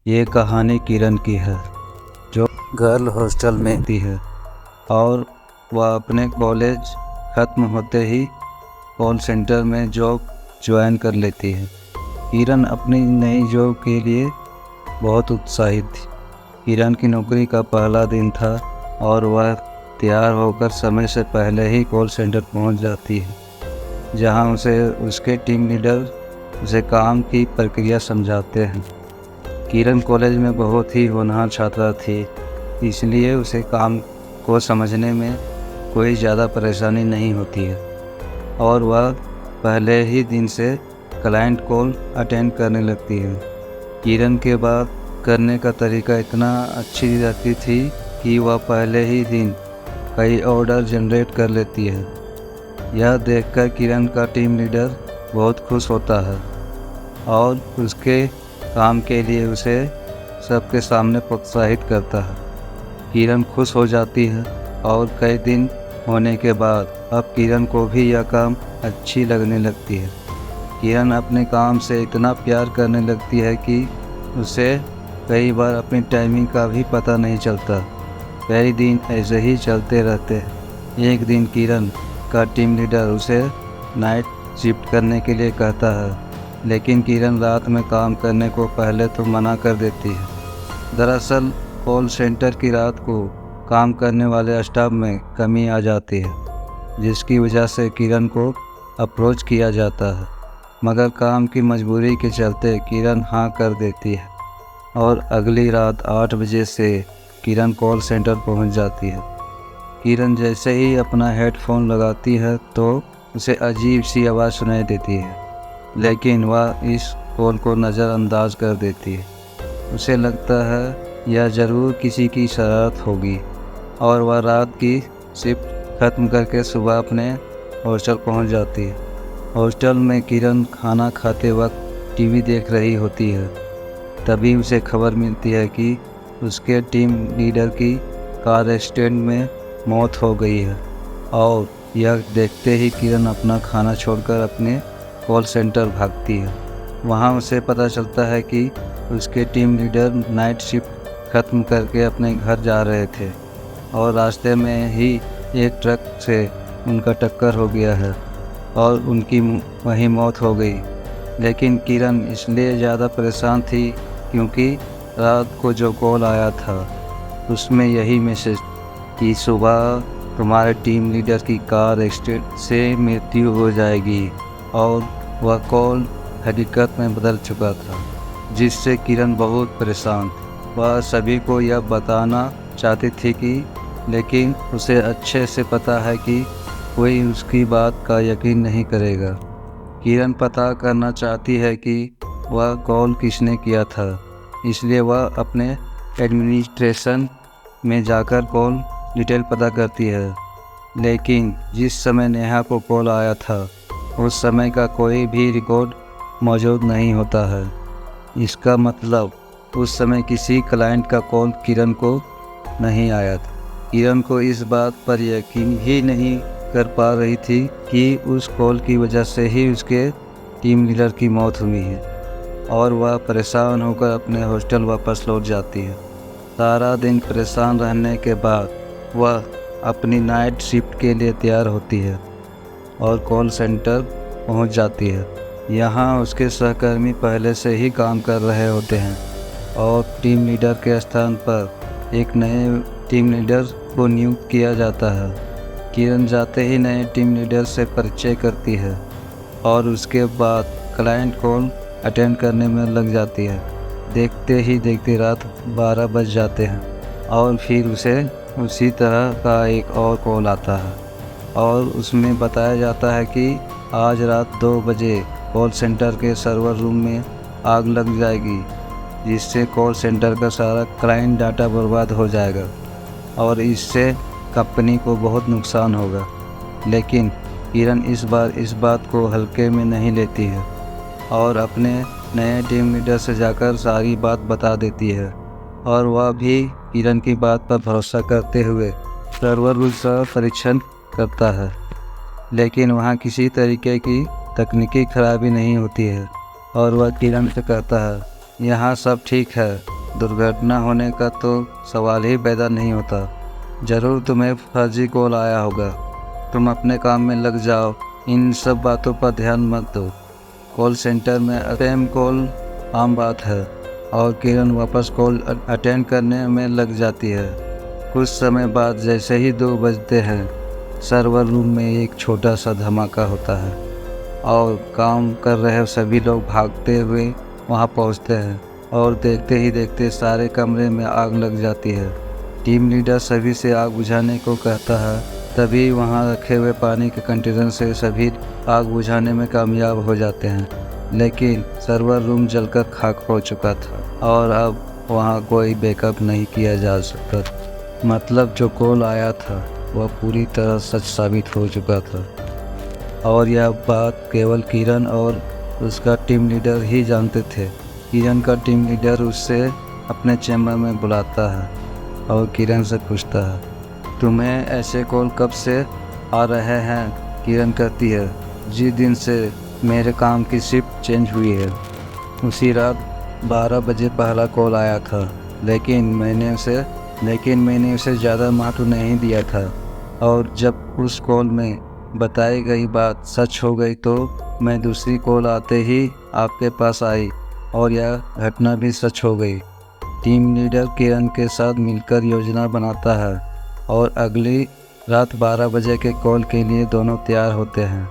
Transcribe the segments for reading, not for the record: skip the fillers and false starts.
ये कहानी किरण की है, जो गर्ल हॉस्टल में थी है और वह अपने कॉलेज ख़त्म होते ही कॉल सेंटर में जॉब ज्वाइन कर लेती है। किरण अपनी नई जॉब के लिए बहुत उत्साहित थी। किरण की नौकरी का पहला दिन था और वह तैयार होकर समय से पहले ही कॉल सेंटर पहुंच जाती है, जहां उसे उसके टीम लीडर उसे काम की प्रक्रिया समझाते हैं। किरण कॉलेज में बहुत ही होनहार छात्रा थी, इसलिए उसे काम को समझने में कोई ज़्यादा परेशानी नहीं होती है और वह पहले ही दिन से क्लाइंट कॉल अटेंड करने लगती है। किरण के बात करने का तरीका इतना अच्छी रहती थी कि वह पहले ही दिन कई ऑर्डर जनरेट कर लेती है। यह देखकर किरण का टीम लीडर बहुत खुश होता है और उसके काम के लिए उसे सबके सामने प्रोत्साहित करता है। किरण खुश हो जाती है और कई दिन होने के बाद अब किरण को भी यह काम अच्छी लगने लगती है। किरण अपने काम से इतना प्यार करने लगती है कि उसे कई बार अपनी टाइमिंग का भी पता नहीं चलता। कई दिन ऐसे ही चलते रहते हैं। एक दिन किरण का टीम लीडर उसे नाइट शिफ्ट करने के लिए कहता है, लेकिन किरण रात में काम करने को पहले तो मना कर देती है। दरअसल कॉल सेंटर की रात को काम करने वाले स्टाफ में कमी आ जाती है, जिसकी वजह से किरण को अप्रोच किया जाता है, मगर काम की मजबूरी के चलते किरण हाँ कर देती है और अगली रात 8 बजे से किरण कॉल सेंटर पहुंच जाती है। किरण जैसे ही अपना हेडफोन लगाती है तो उसे अजीब सी आवाज़ सुनाई देती है, लेकिन वह इस कॉल को नज़रअंदाज कर देती है। उसे लगता है यह ज़रूर किसी की शरारत होगी और वह रात की शिफ्ट ख़त्म करके सुबह अपने हॉस्टल पहुंच जाती है। हॉस्टल में किरण खाना खाते वक्त टीवी देख रही होती है। तभी उसे खबर मिलती है कि उसके टीम लीडर की कार एक्सीडेंट में मौत हो गई है और यह देखते ही किरण अपना खाना छोड़कर अपने कॉल सेंटर भागती है। वहां उसे पता चलता है कि उसके टीम लीडर नाइट शिफ्ट ख़त्म करके अपने घर जा रहे थे और रास्ते में ही एक ट्रक से उनका टक्कर हो गया है और उनकी वहीं मौत हो गई। लेकिन किरण इसलिए ज़्यादा परेशान थी क्योंकि रात को जो कॉल आया था उसमें यही मैसेज कि सुबह तुम्हारे टीम लीडर की कार एक्सीडेंट से मृत्यु हो जाएगी, और वह कॉल हकीकत में बदल चुका था, जिससे किरण बहुत परेशान थी। वह सभी को यह बताना चाहती थी लेकिन उसे अच्छे से पता है कि कोई उसकी बात का यकीन नहीं करेगा। किरण पता करना चाहती है कि वह कॉल किसने किया था, इसलिए वह अपने एडमिनिस्ट्रेशन में जाकर कॉल डिटेल पता करती है। लेकिन जिस समय नेहा को कॉल आया था उस समय का कोई भी रिकॉर्ड मौजूद नहीं होता है। इसका मतलब उस समय किसी क्लाइंट का कॉल किरण को नहीं आया था। किरण को इस बात पर यकीन ही नहीं कर पा रही थी कि उस कॉल की वजह से ही उसके टीम लीडर की मौत हुई है और वह परेशान होकर अपने हॉस्टल वापस लौट जाती है। सारा दिन परेशान रहने के बाद वह अपनी नाइट शिफ्ट के लिए तैयार होती है और कॉल सेंटर पहुंच जाती है। यहाँ उसके सहकर्मी पहले से ही काम कर रहे होते हैं और टीम लीडर के स्थान पर एक नए टीम लीडर को नियुक्त किया जाता है। किरण जाते ही नए टीम लीडर से परिचय करती है और उसके बाद क्लाइंट कॉल अटेंड करने में लग जाती है। देखते ही देखते रात 12 बज जाते हैं और फिर उसे उसी तरह का एक और कॉल आता है और उसमें बताया जाता है कि आज रात 2 बजे कॉल सेंटर के सर्वर रूम में आग लग जाएगी, जिससे कॉल सेंटर का सारा क्लाइंट डाटा बर्बाद हो जाएगा और इससे कंपनी को बहुत नुकसान होगा। लेकिन किरण इस बार इस बात को हल्के में नहीं लेती है और अपने नए टीम लीडर से जाकर सारी बात बता देती है और वह भी किरण की बात पर भरोसा करते हुए सर्वर रूम का परीक्षण करता है। लेकिन वहाँ किसी तरीके की तकनीकी खराबी नहीं होती है और वह किरण से कहता है, यहाँ सब ठीक है, दुर्घटना होने का तो सवाल ही पैदा नहीं होता। ज़रूर तुम्हें फर्जी कॉल आया होगा, तुम अपने काम में लग जाओ, इन सब बातों पर ध्यान मत दो। कॉल सेंटर में स्पैम कॉल आम बात है और किरण वापस कॉल अटेंड करने में लग जाती है। कुछ समय बाद जैसे ही 2 बजते हैं, सर्वर रूम में एक छोटा सा धमाका होता है और काम कर रहे सभी लोग भागते हुए वहां पहुंचते हैं और देखते ही देखते सारे कमरे में आग लग जाती है। टीम लीडर सभी से आग बुझाने को कहता है, तभी वहां रखे हुए पानी के कंटेनर से सभी आग बुझाने में कामयाब हो जाते हैं, लेकिन सर्वर रूम जलकर खाक हो चुका था और अब वहां कोई बैकअप नहीं किया जा सकता। मतलब जो कॉल आया था वह पूरी तरह सच साबित हो चुका था और यह बात केवल किरण और उसका टीम लीडर ही जानते थे। किरण का टीम लीडर उससे अपने चैम्बर में बुलाता है और किरण से पूछता है, तुम्हें ऐसे कॉल कब से आ रहे हैं? किरण कहती है, जिस दिन से मेरे काम की शिफ्ट चेंज हुई है उसी रात 12 बजे पहला कॉल आया था, लेकिन मैंने उसे ज़्यादा महत्व नहीं दिया था और जब उस कॉल में बताई गई बात सच हो गई तो मैं दूसरी कॉल आते ही आपके पास आई और यह घटना भी सच हो गई। टीम लीडर किरण के साथ मिलकर योजना बनाता है और अगली रात 12 बजे के कॉल के लिए दोनों तैयार होते हैं,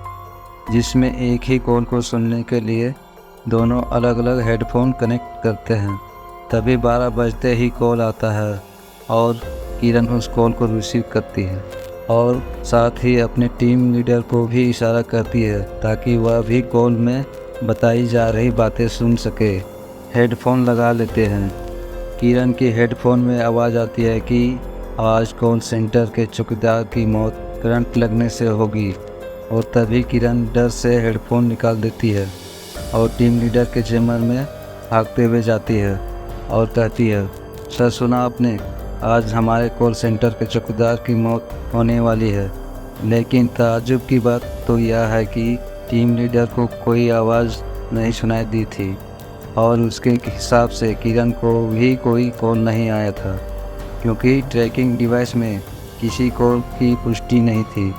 जिसमें एक ही कॉल को सुनने के लिए दोनों अलग अलग हेडफोन कनेक्ट करते हैं। तभी 12 बजते ही कॉल आता है और किरण उस कॉल को रिसीव करती है और साथ ही अपने टीम लीडर को भी इशारा करती है ताकि वह भी कॉल में बताई जा रही बातें सुन सके। हेडफोन लगा लेते हैं। किरण की हेडफोन में आवाज़ आती है कि आज कॉल सेंटर के चौकीदार की मौत करंट लगने से होगी और तभी किरण डर से हेडफोन निकाल देती है और टीम लीडर के चैम्बर में भागते हुए जाती है और कहती है, सर सुना आपने, आज हमारे कॉल सेंटर के चौकीदार की मौत होने वाली है। लेकिन ताज्जुब की बात तो यह है कि टीम लीडर को कोई आवाज़ नहीं सुनाई दी थी और उसके हिसाब से किरण को भी कोई कॉल नहीं आया था, क्योंकि ट्रैकिंग डिवाइस में किसी कॉल की पुष्टि नहीं थी।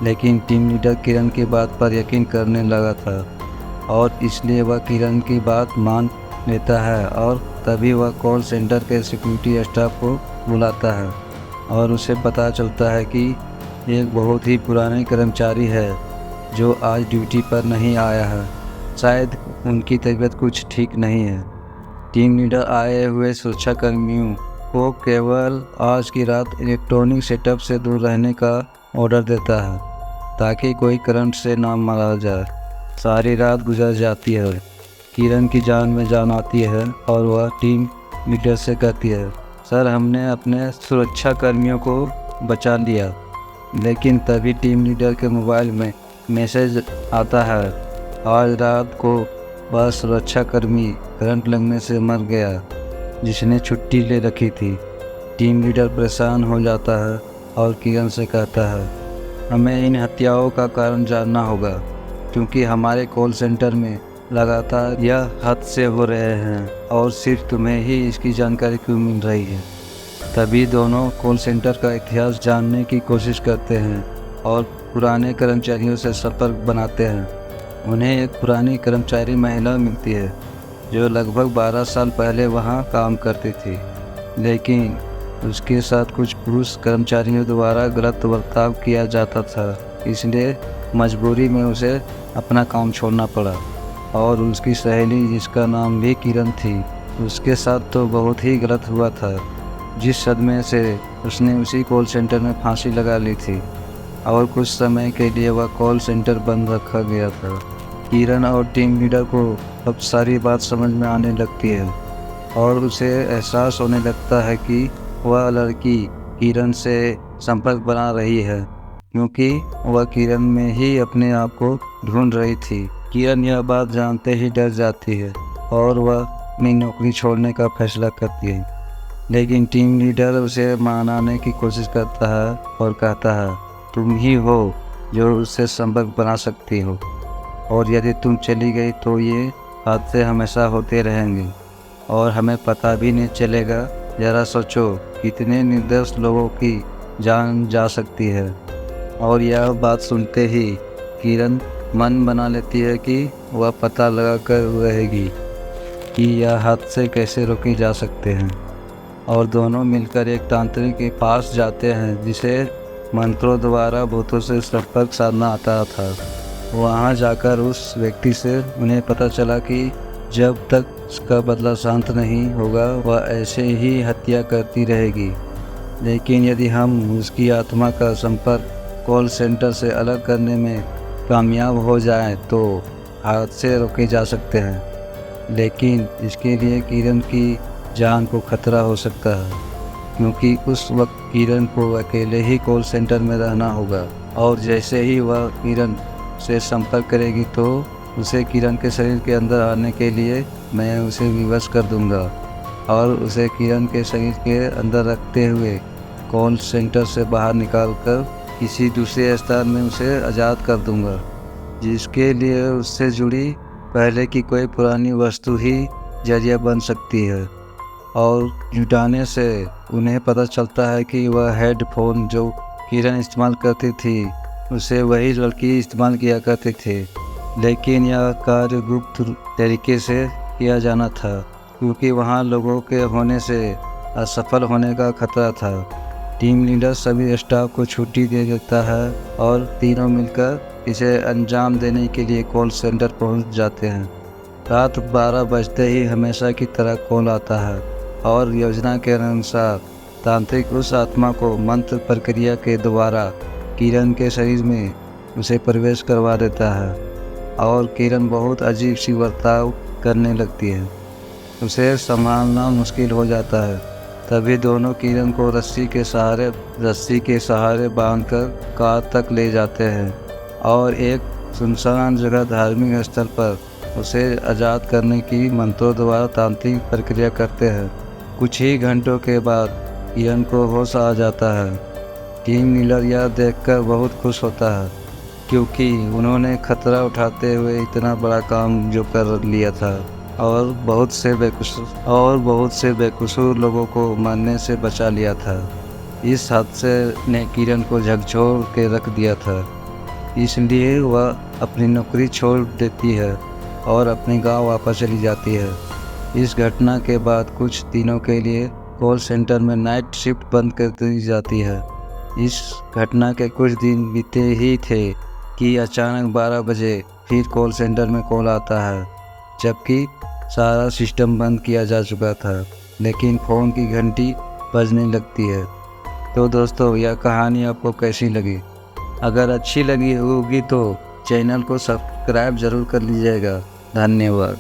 लेकिन टीम लीडर किरण की बात पर यकीन करने लगा था और इसलिए वह किरण की बात मान लेता है और तभी वह कॉल सेंटर के सिक्योरिटी स्टाफ को बुलाता है और उसे पता चलता है कि एक बहुत ही पुराने कर्मचारी है जो आज ड्यूटी पर नहीं आया है। शायद उनकी तबीयत कुछ ठीक नहीं है। टीम लीडर आए हुए सुरक्षाकर्मियों को केवल आज की रात इलेक्ट्रॉनिक सेटअप से दूर रहने का ऑर्डर देता है ताकि कोई करंट से ना मारा जाए। सारी रात गुजर जाती है। किरण की जान में जान आती है और वह टीम लीडर से कहती है, सर हमने अपने सुरक्षा कर्मियों को बचा लिया। लेकिन तभी टीम लीडर के मोबाइल में मैसेज आता है, आज रात को वह सुरक्षाकर्मी करंट लगने से मर गया जिसने छुट्टी ले रखी थी। टीम लीडर परेशान हो जाता है और किरण से कहता है, हमें इन हत्याओं का कारण जानना होगा क्योंकि हमारे कॉल सेंटर में लगातार यह हद से हो रहे हैं और सिर्फ तुम्हें ही इसकी जानकारी क्यों मिल रही है। तभी दोनों कॉल सेंटर का इतिहास जानने की कोशिश करते हैं और पुराने कर्मचारियों से संपर्क बनाते हैं। उन्हें एक पुरानी कर्मचारी महिला मिलती है जो लगभग 12 साल पहले वहां काम करती थी, लेकिन उसके साथ कुछ पुरुष कर्मचारियों द्वारा गलत बर्ताव किया जाता था, इसलिए मजबूरी में उसे अपना काम छोड़ना पड़ा। और उसकी सहेली जिसका नाम भी किरण थी, उसके साथ तो बहुत ही गलत हुआ था, जिस सदमे से उसने उसी कॉल सेंटर में फांसी लगा ली थी और कुछ समय के लिए वह कॉल सेंटर बंद रखा गया था। किरण और टीम लीडर को अब सारी बात समझ में आने लगती है और उसे एहसास होने लगता है कि वह लड़की किरण से संपर्क बना रही है क्योंकि वह किरण में ही अपने आप को ढूंढ रही थी। किरण यह बात जानते ही डर जाती है और वह अपनी नौकरी छोड़ने का फैसला करती है, लेकिन टीम लीडर उसे मनाने की कोशिश करता है और कहता है, तुम ही हो जो उससे संपर्क बना सकती हो और यदि तुम चली गई तो ये हादसे हमेशा होते रहेंगे और हमें पता भी नहीं चलेगा। ज़रा सोचो कितने निर्दोष लोगों की जान जा सकती है। और यह बात सुनते ही किरण मन बना लेती है कि वह पता लगा कर रहेगी कि यह हादसे कैसे रोके जा सकते हैं। और दोनों मिलकर एक तांत्रिक के पास जाते हैं जिसे मंत्रों द्वारा भूतों से संपर्क साधना आता था। वहां जाकर उस व्यक्ति से उन्हें पता चला कि जब तक उसका बदला शांत नहीं होगा वह ऐसे ही हत्या करती रहेगी। लेकिन यदि हम उसकी आत्मा का संपर्क कॉल सेंटर से अलग करने में कामयाब हो जाएं तो हादसे रोके जा सकते हैं। लेकिन इसके लिए किरण की जान को खतरा हो सकता है, क्योंकि उस वक्त किरण को अकेले ही कॉल सेंटर में रहना होगा। और जैसे ही वह किरण से संपर्क करेगी तो उसे किरण के शरीर के अंदर आने के लिए मैं उसे विवश कर दूंगा और उसे किरण के शरीर के अंदर रखते हुए कॉल सेंटर से बाहर निकालकर किसी दूसरे स्थान में उसे आज़ाद कर दूंगा, जिसके लिए उससे जुड़ी पहले की कोई पुरानी वस्तु ही जरिया बन सकती है। और जुटाने से उन्हें पता चलता है कि वह हेडफोन जो किरण इस्तेमाल करती थी उसे वही लड़की इस्तेमाल किया करते थे। लेकिन यह कार्य गुप्त तरीके से किया जाना था, क्योंकि वहाँ लोगों के होने से असफल होने का खतरा था। टीम लीडर सभी स्टाफ को छुट्टी दे देता है और तीनों मिलकर इसे अंजाम देने के लिए कॉल सेंटर पहुंच जाते हैं। रात 12 बजते ही हमेशा की तरह कॉल आता है और योजना के अनुसार तांत्रिक उस आत्मा को मंत्र प्रक्रिया के द्वारा किरण के शरीर में उसे प्रवेश करवा देता है और किरण बहुत अजीब सी बर्ताव करने लगती है। उसे संभालना मुश्किल हो जाता है। तभी दोनों किरण को रस्सी के सहारे बांधकर कार तक ले जाते हैं और एक सुनसान जगह धार्मिक स्थल पर उसे आज़ाद करने की मंत्रों द्वारा तांत्रिक प्रक्रिया करते हैं। कुछ ही घंटों के बाद किरण को होश आ जाता है। टीम लीडर यह देखकर बहुत खुश होता है, क्योंकि उन्होंने खतरा उठाते हुए इतना बड़ा काम जो कर लिया था और बहुत से बेकसूर लोगों को मरने से बचा लिया था। इस हादसे ने किरण को झकझोर के रख दिया था, इसलिए वह अपनी नौकरी छोड़ देती है और अपने गांव वापस चली जाती है। इस घटना के बाद कुछ दिनों के लिए कॉल सेंटर में नाइट शिफ्ट बंद कर दी जाती है। इस घटना के कुछ दिन बीते ही थे कि अचानक 12 बजे फिर कॉल सेंटर में कॉल आता है, जबकि सारा सिस्टम बंद किया जा चुका था, लेकिन फ़ोन की घंटी बजने लगती है। तो दोस्तों, यह कहानी आपको कैसी लगी? अगर अच्छी लगी होगी तो चैनल को सब्सक्राइब ज़रूर कर लीजिएगा। धन्यवाद।